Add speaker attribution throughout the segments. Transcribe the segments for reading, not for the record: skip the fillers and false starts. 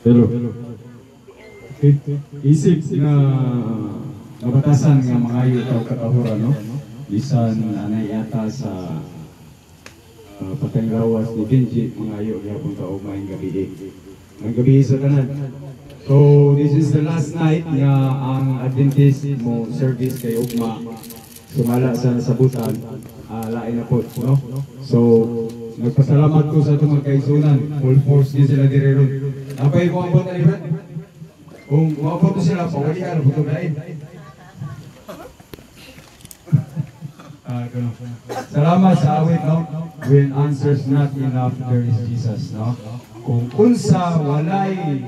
Speaker 1: Pero isip nga nabatasan nga mga itaw katahura, no? Bisan anay yata sa patenglawas ni Benji, mga ayo yapon ka o maing gabi. Ang gabi sa kanan. So this is the last night nga ang Adventist mo service kay Ugma sumala sa nasabutan, lain na po, no? So nagpasalamat ko sa itong magkaisunan, full force din sila dire ron. Napay ko ang buta ni Brad. Kung maabot ko sila, pawalian, butong lain. Salamat sa awit, no? When answers not enough, there is Jesus, no? Kung unsa walay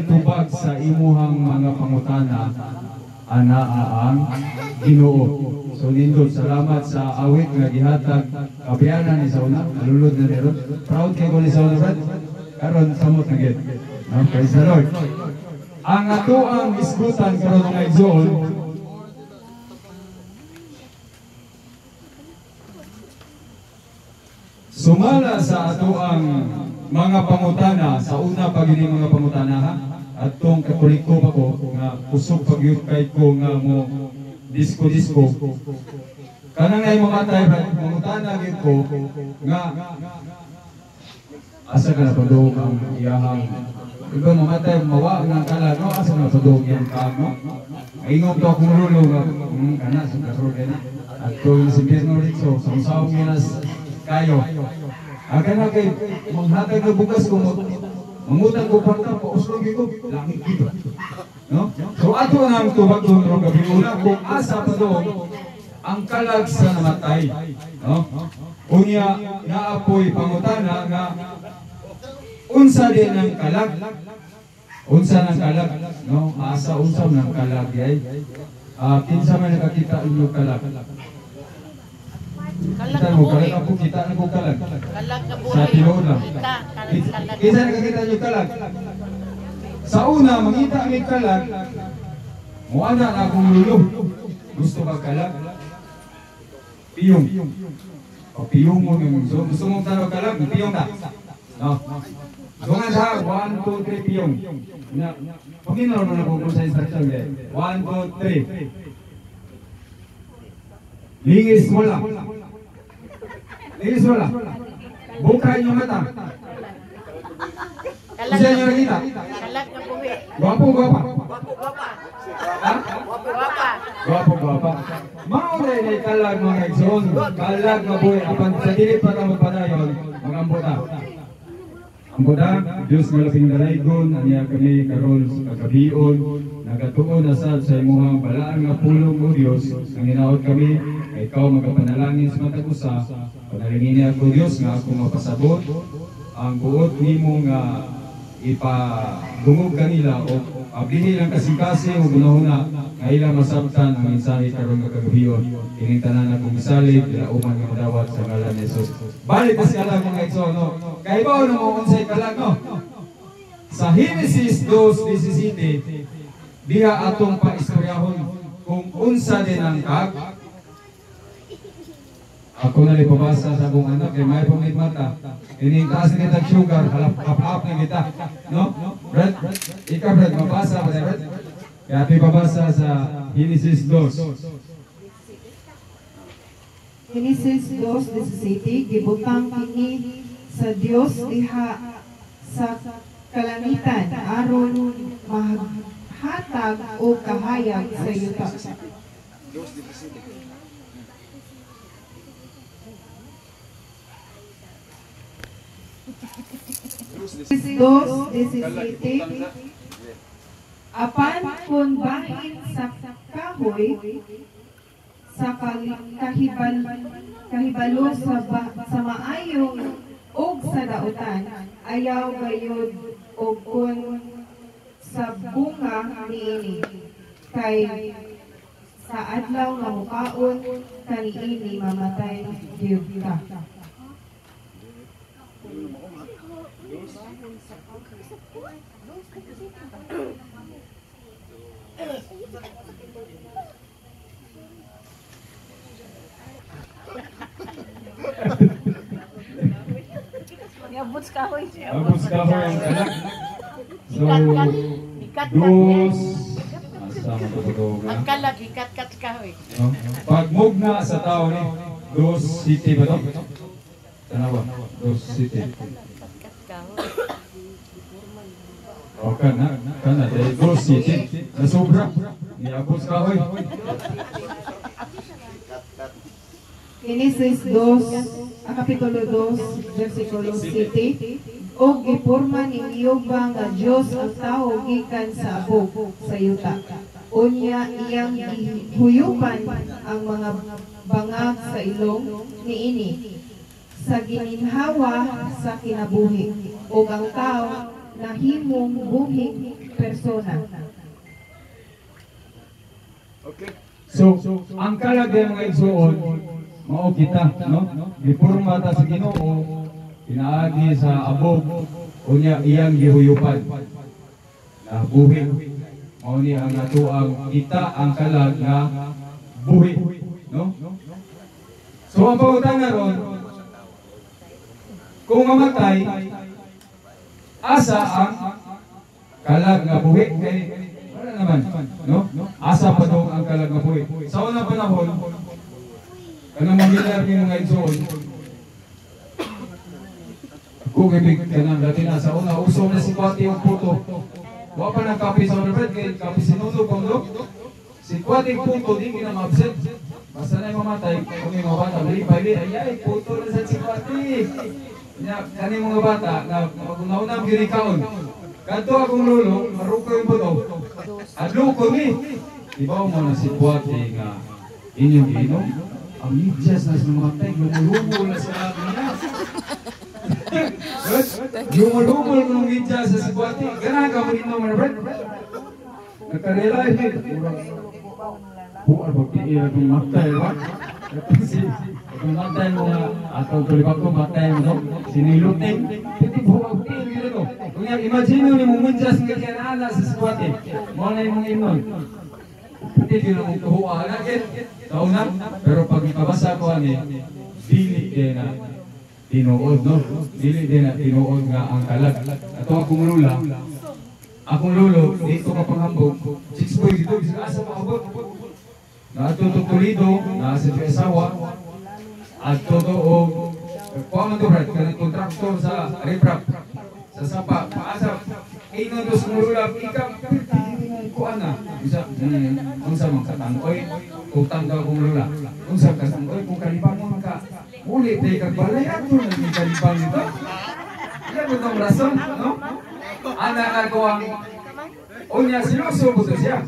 Speaker 1: tubag sa imuhang mga pangutana, anaa ang Ginoo. So nindot, salamat sa awit nga gihatag kabayanan ni Sauna, alulod na rin. Proud kay ko ni Sauna, Brad. Karon samot na gid. Praise the Lord. Ang ato ang isgutan karon nga igsoon, sumala sa ato ang mga pangutana, sa una pag yun mga pangutana, ha? At itong katoliko pa ko, nga kusog pag-yut kay ko nga mo disko-disko. Kanang na yung mga tayo, pangutana gid ko, nga asa ka na padong ang iyahang iba mga tayo mawa ng kala, no? Asa na padong yung kaag, no? Ingong to akong rulo nga, kana, sa karol na. At kung si Birno Ritso, sa usawang minas kayo. Akan na kay maghatag na bukas ko, mangutang ko parta, pauslog ko, langit dito. No? So ato nang tubag doon ro gabi una kung asa pa doon ang kalag sa namatay, no? Unya naapoy pangutana nga unsa din ang kalag, unsa ng kalag, no? Asa unsa ng kalag ay kinsa man nakakita inyo kalag? Kita mo kalag ako, kita na ko kalag sa tinuod lang. Kinsa nakakita inyo kalag? Sa una, mangita ang kalag, muana na akong lulo. Gusto ka kalag? Piyong. O piyong mo. Gusto mong tanaw kalag? Piyong na. No? Dungan ha, 1, 2, 3, piyong. Paginaw mo na kung sa instruction. 1, 2, 3. Lingis wala. Lingis wala. Bukay niyo mata. Isa niyo nakita?
Speaker 2: Kalag na buhi.
Speaker 1: Gwapo, gwapa. Ha? Gwapo. Maulay na kalag mga igsoon. Kalag na buhay. Apan sa dilit pa ka magpanayon, mag-ambuta. Ambuta, Diyos nga laping daraygon, aniya kami karon sa kagabion, nagatuon na sa imuhang balaan nga pulong o Diyos, ang hinaot kami, ay ikaw magapanalangin sa matag usa, panalangin niya ako Diyos nga ako mapasabot, ang buot nimo nga ipagungog kanila o abili lang kasing-kasing o gunahuna nga ilang masabtan ang mensahe karon nga kagabion. Kining tanan na kong salig, ilauman nga madawat sa ngalan ni Jesus. Balik na siya lang mga igsoon, no? Kaibaw na mo unsay kalag, no? Sa Genesis 2:17, diha atong paistoryahon kung unsa din ang kag. Ako na pabasa sa akong anak, kay may pamit mata. Ining taas na kita sugar, halap-halap na kita. No? Brad, ikaw Brad, mabasa ba Brad? Kaya ito pabasa sa Genesis 2.
Speaker 3: Genesis 2:17, gibutang kini sa Dios diha sa kalangitan aron mahatag o kahayag sa yuta. Genesis 2:17, apan kung bahin sa kahoy sa kahibalo sa maayong og sa dautan, ayaw gayud og kun sa bunga niini, kay sa adlaw nga mukaon kaniini mamatay gyud ka.
Speaker 2: Abot kahoy.
Speaker 1: Abot kahoy ang kalag. So,
Speaker 2: Ikat
Speaker 1: dos, asa matutulog
Speaker 2: ang
Speaker 1: na.
Speaker 2: kalag, ikat kahoy.
Speaker 1: No? Pag mugna sa tao ni, dos city ba to? Tanawa, dos city.
Speaker 2: Ikat kahoy.
Speaker 1: O kana, dahil dos city, na sobra. Niabot kahoy.
Speaker 3: Genesis 2, kapitulo 2, versikulo 7. Og giporma ni Jehovah nga Dios ang tao gikan sa abog sa yuta. Unya iyang gihuyupan ang mga bangag sa ilong niini sa gininhawa sa kinabuhi ug ang tao nahimong buhing persona.
Speaker 1: So, ang kalag ng mga igsuon, mao kita, no? Giporma ta sa Ginoo, pinaagi sa abog, unya iyang gihuyupan. Na buhi. Mao ni ang atuang kita ang kalag nga buhi, no? So ang pangutana ron, kung mamatay, asa ang kalag nga buhi kay wala naman, no? Asa pa daw ang kalag nga buhi. Sa unang panahon, kanang mamilyar ni mga igsoon, kung ibig ka ng Latina, sa una, uso na si Kwati yung puto. Wa pa ng kapi sa Robert, kaya kapi sinunog ang loob. Si Kwati yung puto, di ka na ma-absent. Basta na yung mamatay, kung yung mga bata, ay, puto na sa si Kwati. Kani mga bata, na pag-unaunang ginikaon. Kanto akong lolo, maruko yung puto. Adlo ko ni. Ibaw mo na si Kwati nga inyong inom. Ang medyas na sumatay, lumulumol na sa akin niya. Lumulumol ng medyas sa Sikwati. Ganaan ka maninom na Brad? Nagkarelay eh. Buwan pagkiira kong matay ba? Kasi kung matay mo nga, atau tulibak ko matay mo no? Sinilutin. Pwede buwan pagkiira no? Kung imagine mo ni mong medyas nga kanana sa Sikwati. Muna yung mga inon. Hindi din ang tuhuan agad. Tauna, pero pag ikabasa ko ani, dili din na tinuod, no? Dili din na tinuod nga ang kalag. Ato akong lula, akong lolo, dito ka panghambog, 6 boys dito, bisa asa maabot. Naato to Toledo, naasa sa asawa, at todo o, kuha man to Brad, kanang kontraktor sa Reprap, sa Sapa, paasa, inon to sa lula, ikaw, kuha na, bisa, kung sa mga katangkoy, utang daw kong lula. Kung sa katangkoy, kung kalibang mo maka, ulit ay kagbalay, ato na yung kalibang nito. Yan mo itong rason, no? Anak ako ang, o niya, sinusubo to siya.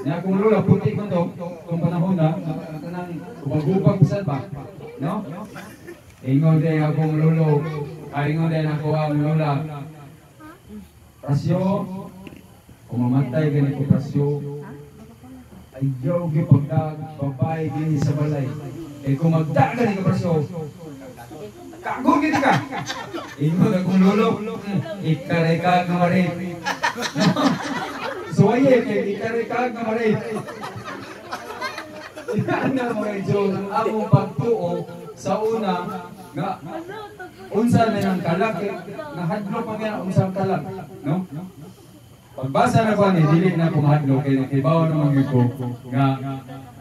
Speaker 1: Niya kong lula, puti ko to, kung panahon na, kanang ubag-ubag saan ba, no? Ingon din akong lulo, ingon din ako ang lula. Prasyo, kung mamatay ganito prasyo, ayaw yung pagkababay din sa balay. Eh kung magdagan yung prasyo, kagong gini ka. Ino na kung lulo, ikareka nga marit. So aye, ikareka nga marit. Yan na mga Diyos, among pagtuo sa una, nga, unsa na yung kalag, nahadlo pa kaya unsa ang kalag, no? Pagbasa na ko ni dili na kumahadlo kay bawo naman gyud ko nga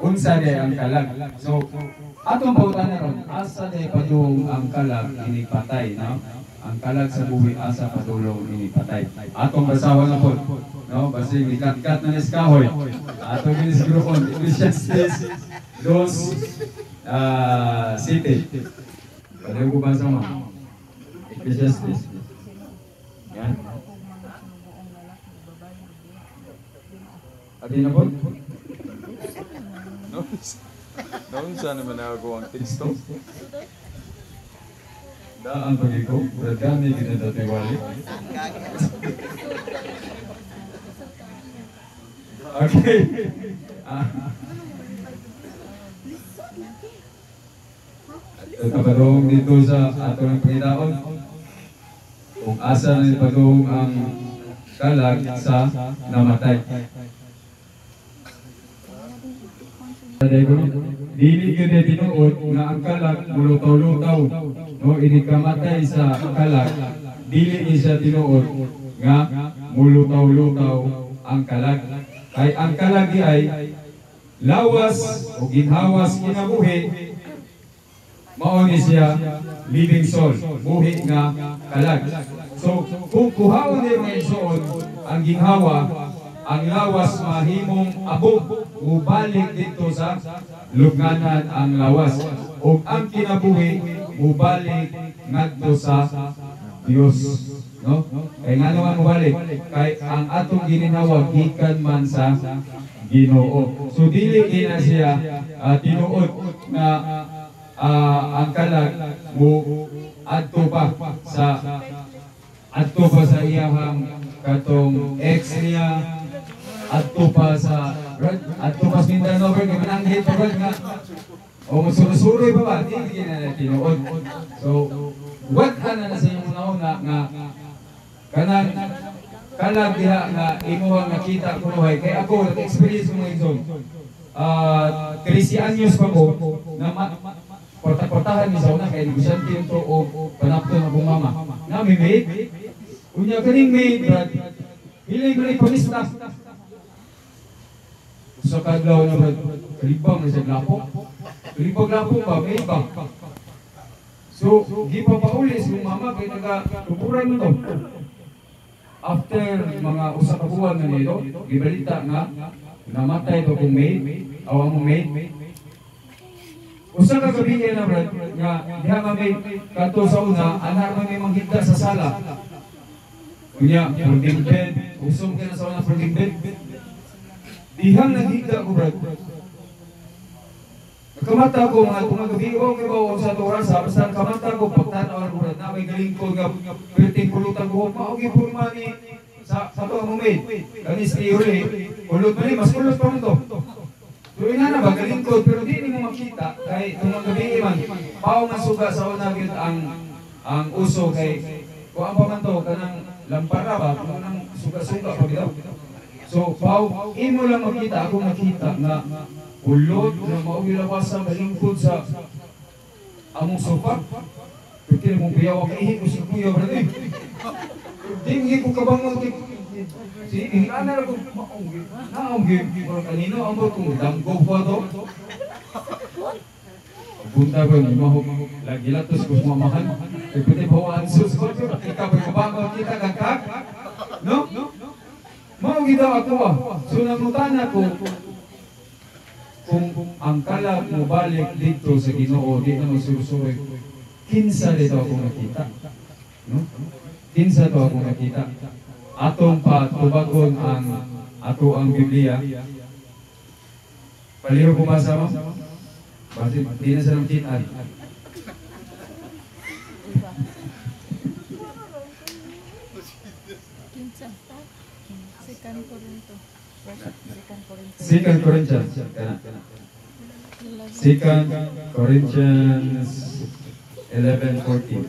Speaker 1: unsa day ang kalag. So atong pautan na ron, asa day padung ang kalag ini patay, no? Ang kalag sa buhi asa padulong ini patay. Atong basawan na po, no? Basi gikat-kat na ni kahoy. Atong ginisgrupon Ecclesiastes 2:7. Kadang ko basa mo. Ecclesiastes. Yan. Ati na po?
Speaker 4: Noon saan naman ako ang Kristo?
Speaker 1: Daan pagi ko, pradami kita dati wali. Okay. Kapadong dito sa ato ng pangitaon. Kung asa na ipadong ang kalag sa namatay. Dili gyud tinuod nga ang kalag mulutaw-lutaw, no, ini kamatay sa kalag. Dili siya tinuod nga mulutaw-lutaw ang kalag. Kay ang kalag ay lawas o ginhawas kinabuhi, mao ni siya living soul, buhi nga kalag. So kung kuhaon ni mga igsoon ang ginhawa, ang lawas mahimong abog, mubalik dito sa lugnanan ang lawas. O ang kinabuhi, mubalik ngadto sa Dios. No? Kaya nga naman mubalik, kay ang atong gininhawa gikan man sa Ginoo. So dili kina siya tinuod na ang kalag mo adto pa sa iyahang katong ex niya, adto pa sa Mindanao kay mananghit pa nga o musurusuroy pa ba dili na tinuod. So what na sa imong nauna nga kanang kalag diha nga imuhang nakita kunuhay kay ako nag-experience ko mga igsoon. 13 anyos pa ko na porta-portahan ni sa una kay negosyante yung to o panapto na kong mama. Na may maid, unya kaning maid, brad, hiling ko ni pamista. Sa kadlaw na brad, kalibang na siya glapo. Kalibang-glapo ba, maid ba? So, di pa paulis yung mama kay nagatupuran mo to. After mga usa ka buwan na nito, gibalita nga, namatay to kong maid, awang mong maid. Usa ka gabi na brad, nga diha nga may kadto sa una, anak man may manghigda sa sala. Unya, folding bed, usong ka na sa una folding bed. Dihang naghigda ko brad. Kamata ko mga gabi ko kay bawo sa oras, basta kamata ko pagtanaw ko brad na may galing ko nga perting pulutan ko, mao gi purma ni sa to ang maid. Kani si uli, ulot man ni mas ulot pa mo to. Tuloy na ba, galing ko, pero di mo makita, kay itong mga gabi man, pao nga suga sa una yun ang uso kay, kung ang pamanto, kanang lampara ba, kanang suga-suga pa bitaw. So, pao, imo lang makita, ako makita na ulod na maugilawasan, malingkod sa among sofa. Pwede mong piyaw, kaihin ko si kuya, brad eh. Di ko kabangon, si ana ko naonggi pero kanino ang kung damgo pa to punta ba ni mahog lagi latos ko mamahan ay pwede bawaan sus ko ikaw ba kita kakak no mao gid ako so namutan ako kung ang kalag mo balik dito sa Ginoo di na magsusuroy kinsa dito ako nakita no kinsa to ako nakita atong patubagon ang Biblia. Palihog ko basa mo? Bakit di na sa nang kitaan? Second Corinthians. Second Corinthians 11:14.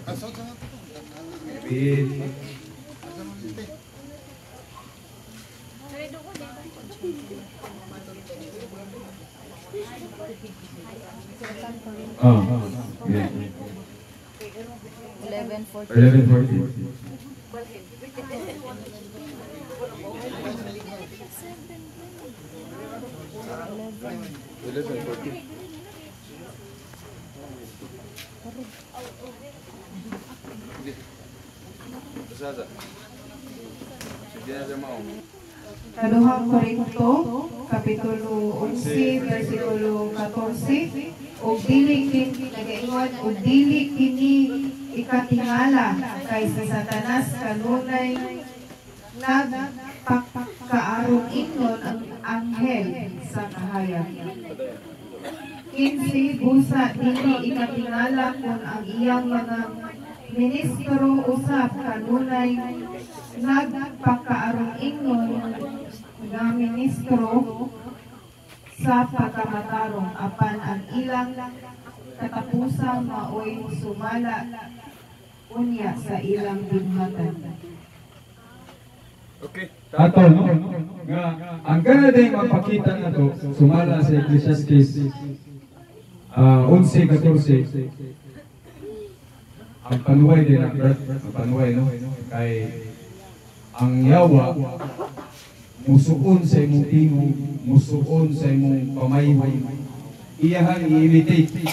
Speaker 1: Yeah. 11:40.
Speaker 3: Kaduhang Korinto, Kapitulo 11, versikulo 14, o dili kini nagaingon o dili kini ikatingala kay sa Satanas kanunay nagpakaarong ingnon ang anghel sa kahayag. Kinsi busa dili ikatingala kung ang iyang mga ministro usap kanunay nagpakaarong ingnon nga ministro sa pagkamatarong apan ang ilang katapusang maoy sumala unya sa ilang binhatan.
Speaker 4: Okay.
Speaker 1: Ato, no? Nga, ang kanadeng mapakita na to, sumala sa Ecclesiastes 11:14. Ang panuway din ang Brad, ang panuway, no? Kay ang yawa, musuon sa imong tingog, musuon sa imong pamayhay, iyahan i-imitate.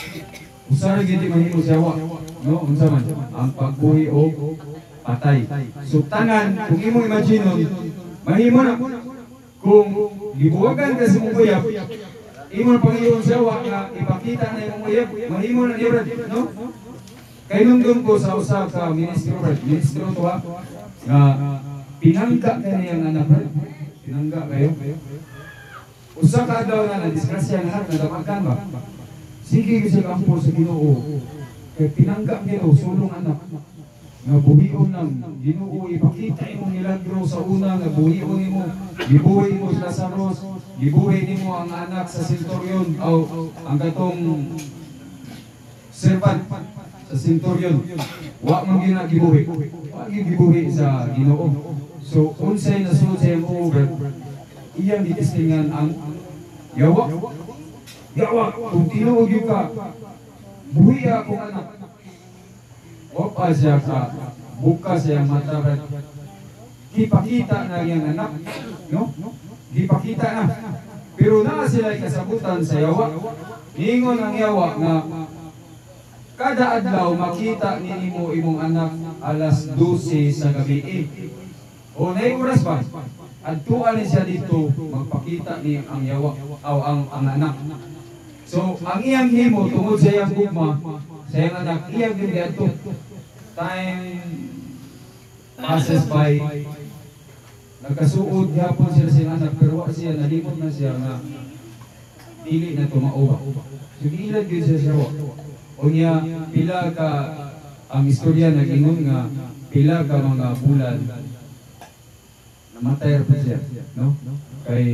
Speaker 1: Usara gid mahimo sa yawa, no? Unsa man ang pagbuhi o patay. So tanan, kung imong imagine mahimo na kung gibuwagan ka sa imong uyab, imo na Panginoon sa yawa nga ipakita na imong uyab, mahimo na niya, no? Kay nung ko sa usa ka ministro to ha, nga pinangga ka niyang anak, pinangga kayo. Usa ka daw na disgrasya nga nadamagan ba? Sige kasi kampo sa Ginoo. Kay pinangga nito sulong anak. Nga buhion ng Ginoo ipakita imong milagro sa una nga buhion nimo, gibuhi mo sa Lazarus, gibuhi nimo ang anak sa senturyon o ang katong servant sa senturyon. Wa man ginagibuhi. Wa gibuhi sa Ginoo. So unsay nasunod sa imong iyang gitistingan ang yawa. Yawa kung tinuod ka, buhi akong anak. Opa siya ka, buka siya mata, gipakita na yung anak, no? Gipakita na. Pero na sila kasabutan sa yawa. Ingon ang yawa nga, kada adlaw makita ni imong anak alas 12 sa gabi. O nay oras ba? Adtuan siya dito, magpakita ni ang yawa o ang anak. So, ang iyang himo tungod sa iyang gugma, sa iyang anak, iyang ginagato. Time passes by, nagkasuod hapon sila sa anak, pero wa siya, nalimot na siya nga dili na tumao. So, giilag yun siya wa. O niya, pila ka, ang istorya nag-ingon nga, pila ka mga bulan, namatay pa siya, no? Kay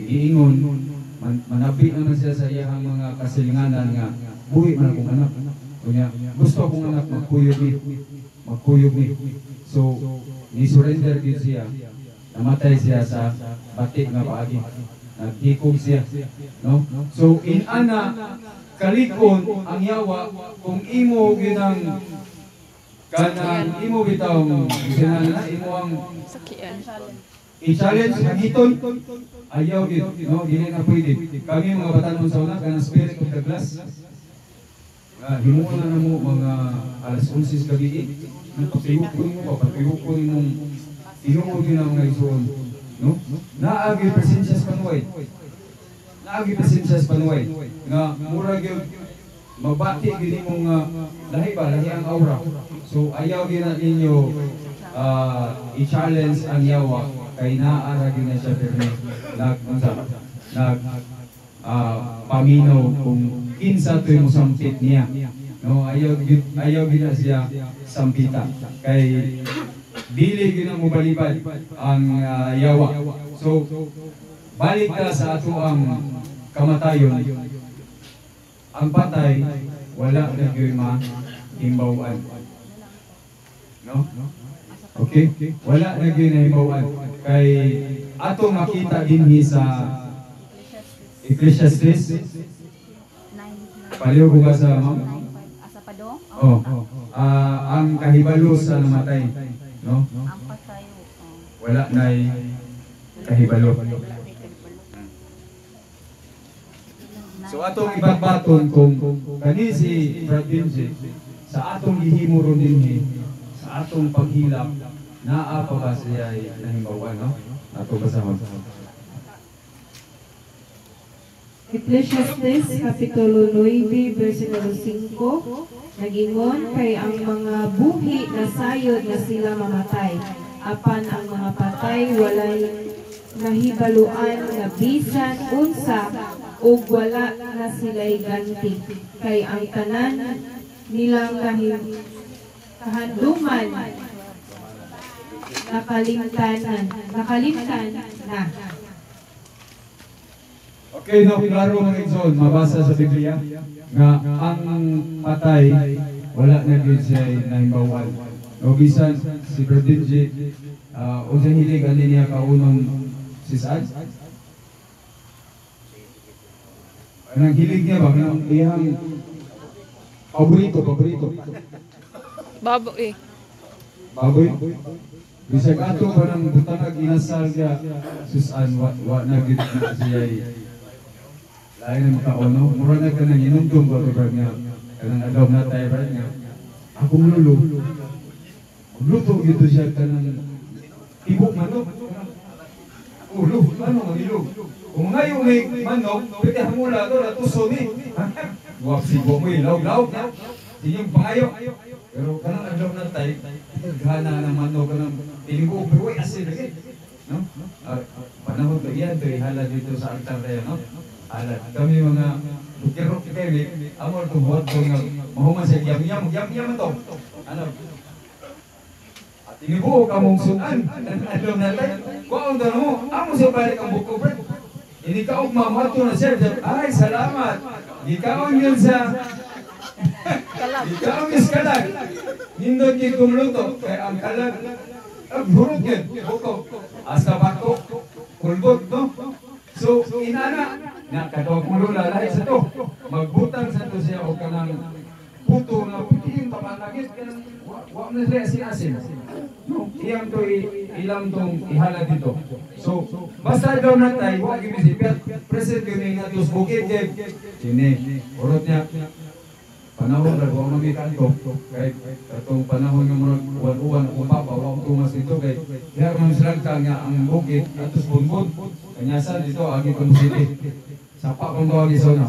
Speaker 1: giingon, manabi naman siya sa iyang mga kasilinganan nga buhi man akong anak. Kunya gusto akong anak magkuyog ni. So ni-surrender gid siya. Namatay siya sa batik nga paagi. Naghikog siya, no? So in ana kalikon ang yawa kung imo ginang kanang imo bitaw ginana imo ang
Speaker 2: Sakian.
Speaker 1: i-challenge ang hiton, ayaw gid, no? Dili na pwede. Kami mga batanon sa una, kanang spirit of the glass. Himuon na mo mga alas 11 gabi. Patuyukon mo, patuyukon mong tinuod yun ang mga isuon. No? Naagi presensya sa panuway. Naagi presensya sa panuway. Nga, murag yun, magbati gini mong lahi ba, lahi ang aura. So, ayaw gina ninyo i-challenge ang yawa. Kay naaragin na siya pero paminaw kung kinsa to yung sampit niya, no? Ayaw gina siya sampita kay dili gina mo balibad ang yawa. So balik ka sa ato ang kamatayon, ang patay wala na gyud mahimbawan, no? Okay? Wala na gyud mahimbawan. Kay atong makita dinhi sa Ecclesiastes 9. Paliw ko sa ma'am?
Speaker 2: Asa pa do?
Speaker 1: Oh. Ang kahibalo sa namatay, no?
Speaker 2: Ang patayo.
Speaker 1: Wala nay kahibalo. So atong ibabaton kung kani si Brad Vinci sa atong gihimo ron dinhi, sa atong paghilak naa pa ba siya nahimbawan, no? Ato basahon.
Speaker 3: Ecclesiastes Kapitulo 9, versikulo 5, nagingon kay ang mga buhi na sayod na sila mamatay, apan ang mga patay walay nahibaluan na bisan unsa ug wala na sila'y ganti, kay ang tanan nilang kahandungan nakalimtan na.
Speaker 1: Okay, no, klaro mga igsoon, mabasa sa Biblia nga ang patay wala na gyud siya nahimbawan. O bisan si Brother J, unsa hilig ani niya kaunong sisad? Anong hilig niya ba? Anong iyang paborito?
Speaker 2: Baboy.
Speaker 1: Baboy? Bisag ato pa ng butang ginasal niya, susan, wa na gid na siya lain na makauno. Mura na ka nang inundong ba ito niya? Kanang agaw na tayo ba niya? Akong lulo. Luto ito siya kanang ibok manok. Ulo, ano ang ilog? Kung ngayon may manok, pwede hamula ito, natuso ni. Wap si mo ilaw. Sinyong pangayo. Pero kanang agaw na tayo, gana ng manok, kanang tingko, pero ay asin lagi. No? Panahon ko yan, ito ihala dito sa altar tayo, no? Alat. Kami mga bukirok kayo, amor itong buhat ko nga, mahuman siya, yam ito. Ano? Tinibuo ka mong sunan. Alam natin, kung ang mo, amo siya balik ang buko, Brad. Hindi ka mato na siya. Ay, salamat. Ikaon yun sa... Ikaon yun sa kalag. Nindot niya kumluto. Kaya ang kalag, burot yun. Buko. Hasta bako. Kulbot, no? So, inana. Nakatawag mo lula lahat sa to. Magbutang sa to siya o kanang puto na putiin papanagit. Huwag na siya asin. No, iyang to ilang tong ihala dito. So, basta daw na tayo, huwag imisipit. Present yun yung natos bukid. Sini, urot niya. Panahon na, huwag nami kanto. Kahit itong panahon ng mga uwan-uwan, kung papa, huwag tumas dito. Kaya kung silang nga ang bukid, atos bunbun. Kanyasan dito, agi kong city. Sapa kong tawag iso na.